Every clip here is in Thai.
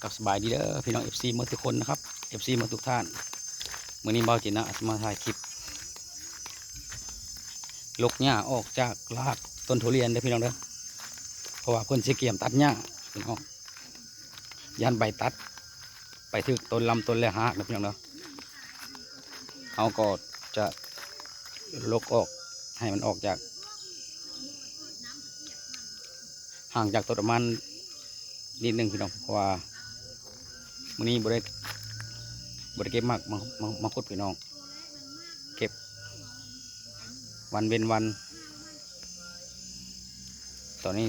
กับสบายดีเด้อพี่น้อง FC เมื่อทุกคนนะครับ FC เมื่อทุกท่านมื้อนี้เบาจินะมาถ่ายคลิปลกหญ้าออกจากรากต้นทุเรียนเด้อพี่น้องเด้อเพราะว่าเพิ่นสิเกี่ยมตัดหญ้าพี่น้องยันใบตัดไปถึงต้นลำต้นและหักนะพี่น้องเด้อเขาก็จะลกออกให้มันออกจากห่างจากต้นประมาณนิดนึงพี่น้องเพราะว่ามื้อนี้บ่ได้เก็บมากมาคุดพี่น้องเก็บวันเว้นวันตอนนี้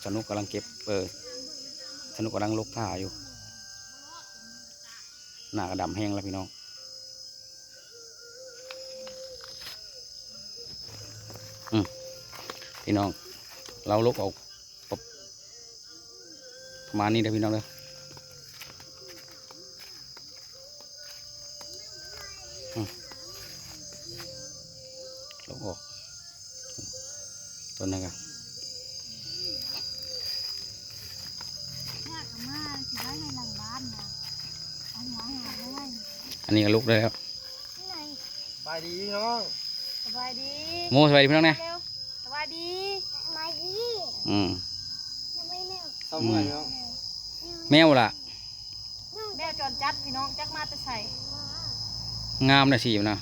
สนุกกำลังเก็บสนุกกำลังลกท่าอยู่หน้ากระดำแห้งแล้วพี่น้องพี่น้องเราลกออกประมาณนี้นะพี่น้องเลยลกออกต้นนั้นกันอันนี้ก็ลุกได้แล้วสบายดีพี่น้องสบายดีโมสบายดีพี่น้องเนี่ยสบายดีสบายดีเศร้าเมื่อยพี่น้องแมวล่ะแมวจรจัดพี่น้องจักมาแต่ใส่งามเลยสินะ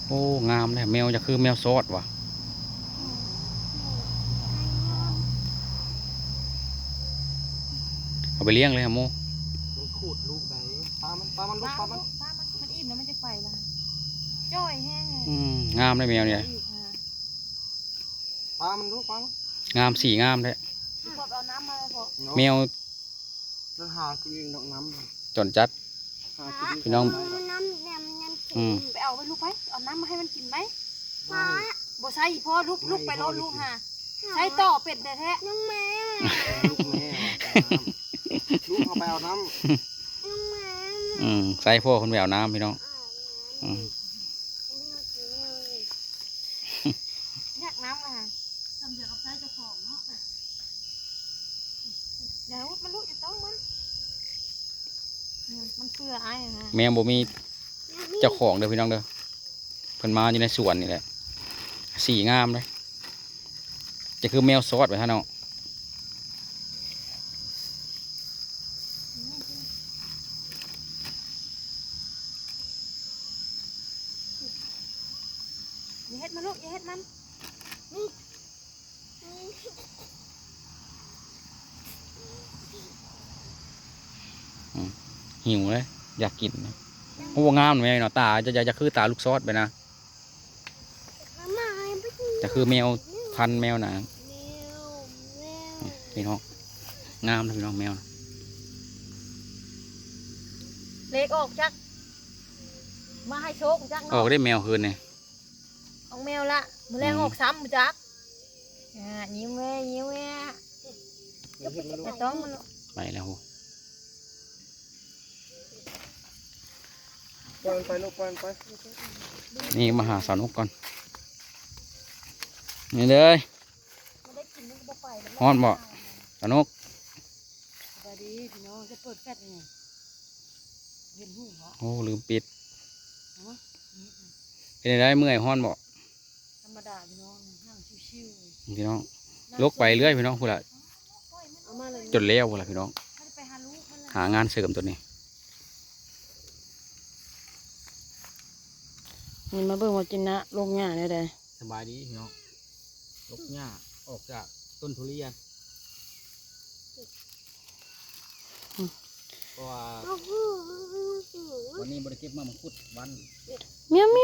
โอ้งามเลยแมวจะคือแมวซอดว่ะเอาไปเลี้ยงเลยฮะโมมันขูดลูกไหนปลามันลูกปลามันอิ่มแล้วมันจะไปละจ้อยแห้งงามเลยแมวเนี่ยปลามันลูกปลางามสีงามเลยเอาน้ำมาเลยพอแมวนั่นหากินเองดอกน้จนจัดพี่น้องไปเอาไปลูกไปเอาน้ำมาให้มันกินไหมบ่ใช่พ่อลูกไปรถลูกฮะใช้ต่อเป็ดแท้ลูกแม่ลูกเอาไปเอาน้ำใส่พ่อคนไปเอาน้ำพี่น้องอยากน้ำนะทำเดี๋ยวกับใช้จะของเนาะเดี๋ยวมันลูกจะต้องมันเพื่อไอ้ฮะแมวบ่มีเจ้าของเด้อพี่น้องเด้อเพิ่นมาอยู่ในสวนนี่แหละสีงามเลยจะคือแมวซอดไปฮะเนาะอย่าเฮ็ดมันลูกอย่าเฮ็ดมันหิวเลยอยากกินโอ้งามแมวเนาะตาจะคือตาลูกซอดไปนะจะคือแมวพันแมวหนาพี่น้องงามนะพี่น้องแมวเล็กออกจักมาให้โชคจักออกได้แมวคืนเนี่ยของแมวละมือแรงออกซ้ำจักยิ้มแม่จะต้องมันไปแล้วไปลูกไปนี่มาหาสาวนุกก่อนนี่เลยฮ้อนบ่สาวนุกสวัสดีพี่น้องจะเปิดแฟลชไงเห็นหูเหรอโอ้ลืมปิดเป็นไงเมื่อยฮ้อนบ่ธรรมดาพี่น้องนั่งชิวๆพี่น้องลกไปเรื่อยพี่น้องพูดละจนเลี้ยวพูดละพี่น้องหางานเสริมตัวนี้นี่มาเบิ่งว่าจินนะลงหญ้าเนี่ยได้สบายดีพี่น้องลกหญ้าออกจากต้นทุเรียนเพราะว่าวันนี้บริเก็บมาคุดวันเมียวเ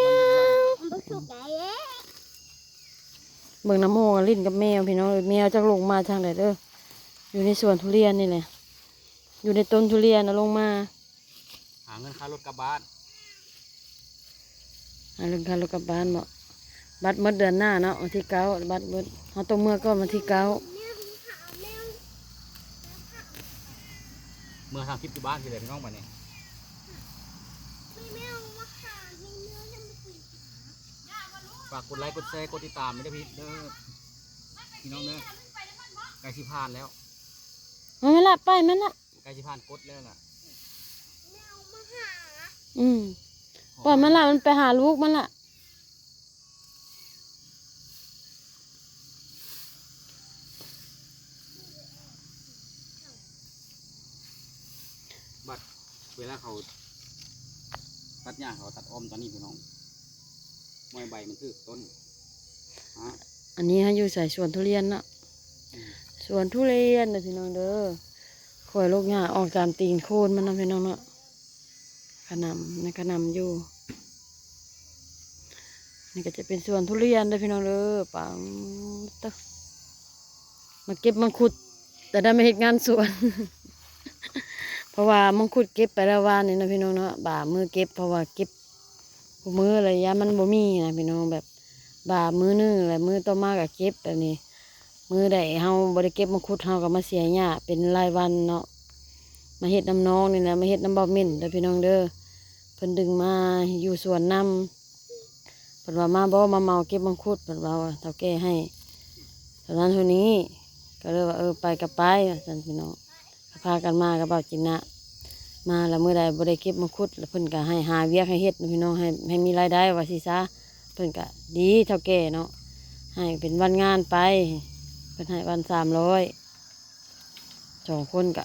บิ่งน้ำโมลิ้นกับแมวพี่น้องแมวจะลงมาทางไหนเด้ออยู่ในสวนทุเรียนนี่แหละอยู่ในต้นทุเรียนนะลงมาหาเงินค่ารถกลับบ้านเรื่องการลูกกลับบ้านบ่บัตรเมื่อเดือนหน้าเนาะวันที่9บัตรเมื่อเขาต้องเมื่อก็วันที่9เมื่อทำคลิปที่บ้านที่ไหนพี่น้องมาเนี่ยฝากกดไลค์กดแชร์กดติดตามไม่ได้พี่เด้อพี่น้องเด้อใกล้สิผ่านแล้ว มันไม่ละไปมันละ ใกล้จะผ่านกดแล้วล่ะ อืมปล่อยมันละมันไปหาลูกมันละ บัดเวลาเขาตัดหญ้าเขาตัดอ้อมตอนนี้พี่น้องมวยใบมันถือต้นฮะ อันนี้ฮะอยู่ใส่สวนทุเรียนเนาะสวนทุเรียนนะพี่น้องเด้อคอยลูกหญ้าออกตามตีนโคนมันนะพี่น้องเนาะขนำนี่ขนำอยู่นี่ก็จะเป็นสวนทุเรียนเด้อพี่น้องเด้อปังตึกมาเก็บมังคุดแต่ได้ไม่เห็นงานสวน เพราะว่ามังคุดเก็บไปแล้ววานนี่นะพี่น้องเนาะบ่ามือเก็บเพราะว่าเก็บมืออะไรยะมันบ่มีนะพี่น้องแบบบ่ามือนึงอะไรมือต่อมาก็เก็บแบบนี้มือใดเฮาบ่ได้เก็บมังคุดเฮาก็มาเสียหญ้าเป็นรายวันเนาะมาเฮ็ดน้ำน้องนี่นะมาเฮ็ดน้ำบ่อมิ่นเด้อพี่น้องเด้อเพิ่นดึงมาอยู่สวนน้ำเพิ่นว่ามาบ่มาเมาเก็บมังคุดเพิ่นว่าเฒ่าแก่ให้ตอนนั้นเท่านี้ก็เลยว่าไปกับไปว่าซั่นพี่น้องพากันมากับเบาจินนะมาแล้วมื้อใดบ่ได้เก็บมังคุดแล้วเพิ่นก็ให้หาเวียกให้เฮ็ดพี่น้องให้มีรายได้ว่าสิซะเพิ่นก็ดีเฒ่าแก่เนาะให้เป็นวันงานไปเพิ่นให้วัน300 2 คนก็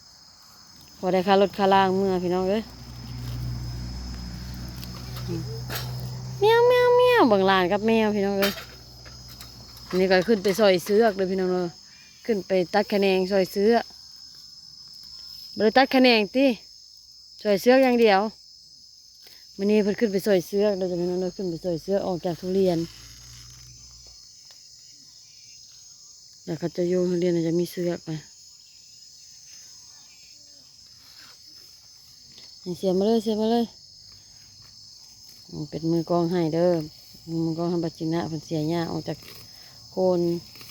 600พอได้ค่ารถค่าล่างเมื่อพี่น้องเอ้ยเมียวเมียวเมียวบางลานกับแมวพี่น้องเอ้ยอันนี้ก็ขึ้นไปซอยเสือกเลยพี่น้องเอ้ยขึ้นไปตัดคะแนนซอยเสือกบริตัดคะแนนติซอยเสือกอย่างเดียววันนี้เพิ่นขึ้นไปซอยเสือกเราจะพี่น้องเอ้ยขึ้นไปซอยเสือกออกจากทุเรียนแล้วเขาจะโยงทุเรียนจะมีเสือกไปเสียมาเลยเสียมาเลยเป็นมือกองให้เด้อมือกองทำบัจินะเพิ่นเสียหญ้าออกจากโคน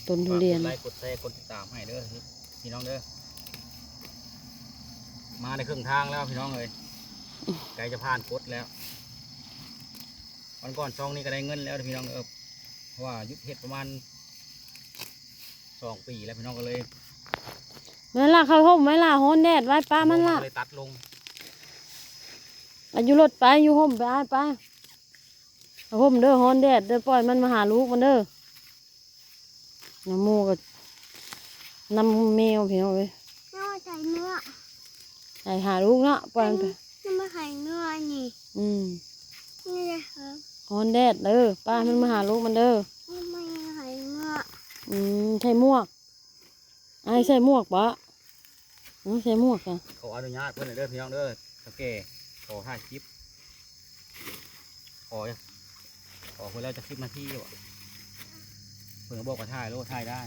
ต้นทุเรียน กดไลค์กดแชร์กดติดตามให้เด้อพี่น้องเด้อมาในครึ่งทางแล้วพี่น้องเลยใกล้จะผ่านกดแล้ววันก่อนช่องนี้ก็ได้เงินแล้วพี่น้องเพราะว่ายุบเห็ดประมาณ2 ปีแล้วพี่น้องก็เลย มันล่ะเข้าห่มไว้ล่ะฮ้อนแดดไว้ป้ามันล่ะ เลยตัดลง อายุรถไปอยู่ห่มไปไปเอาห่มเด้อฮ้อนแดดเด้อปล่อยมันมาหาลูกมันเด้อน้ำมูกน้ำแมวพี่น้องเอ้ย น้ำมาไข่เนื้อ ไอหาลูกเนาะปล่อยมันไป น้ำมาไข่เนื้อนี่ นี่เลยครับ ฮ้อนแดดเด้อป้ามันมาหาลูกมันเด้อ น้ำมาไข่เนื้อ ใส่หมวกไอใส่หมวกปะใส่หมวกจ้ะ ขออนุญาตเพื่อนเด้อพี่น้องเด้อโอเคขอ5 คลิปขอเพื่อนแล้วจะ10 นาทีวะเพื่อนบอกว่าถ่ายแล้วถ่ายได้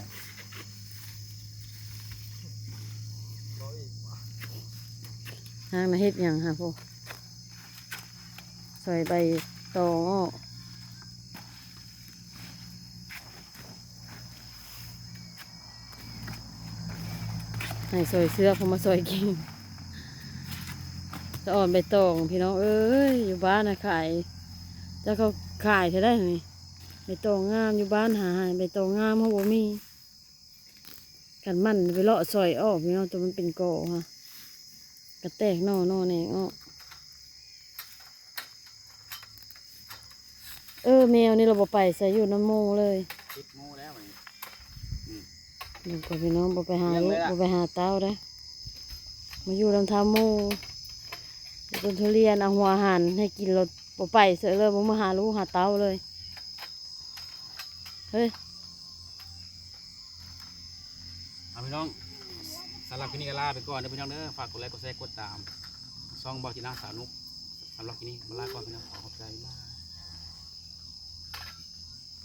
ทางมาเฮ็ดหยังค่ะพวกใส่ใบตองอ้อให้ซอยเสื้อเขามาซอยกินจะอ่อนใบตองพี่น้องเอ้ยอยู่บ้านนะขายจะเขาขายเท่าได้ไหมใบตองงามอยู่บ้านหาใบตองงามเขาบ่มีกันมันไปเลาะซอยออกพี่น้องตัวมันเป็นกอค่ะกระแตกนอแหนงออกแมวนี่เราบ่ไปใส่อยู่น้ำโมเลย 10 โมงแล้วนี่ ลูกกับพี่น้องบ่ไปหา เลี้ยง ลู เล ก ยล่ะ บ่ไปหาเต้าได้อมาอยู่ลำธารโมต้นทุเรียนเอาหัวอาหารให้กินรถบ่ไปเสือเลยบ่มาหาลูกหาเต้าเลยเฮ้ย เอาพี่น้องสำหรับคลิปนี้ก็ลาไปก่อนเด้อพี่น้องเด้อฝากกดไลค์กดแชร์กดตามช่องบอกจีน่าสาวนุกสำหรับคลิปนี้มาลาก่อนพี่น้องขอบใจมาก